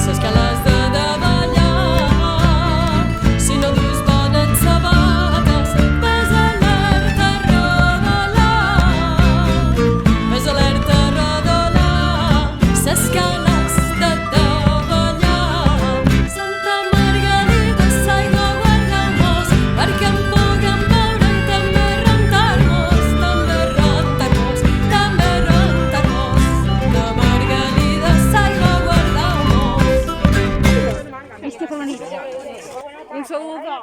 ses cales de davallar. Si no dus bones sabates, ves alerta a rodolar. Ves alerta a rodolar, ses cales de davallar. Santa Margalida, s'aigua guardeu-mos, perquè en puguem veure i també rentar-nos, també rentar-nos, també rentar-nos. Santa Margalida, s'aigua guardeu-mos. Un saludo.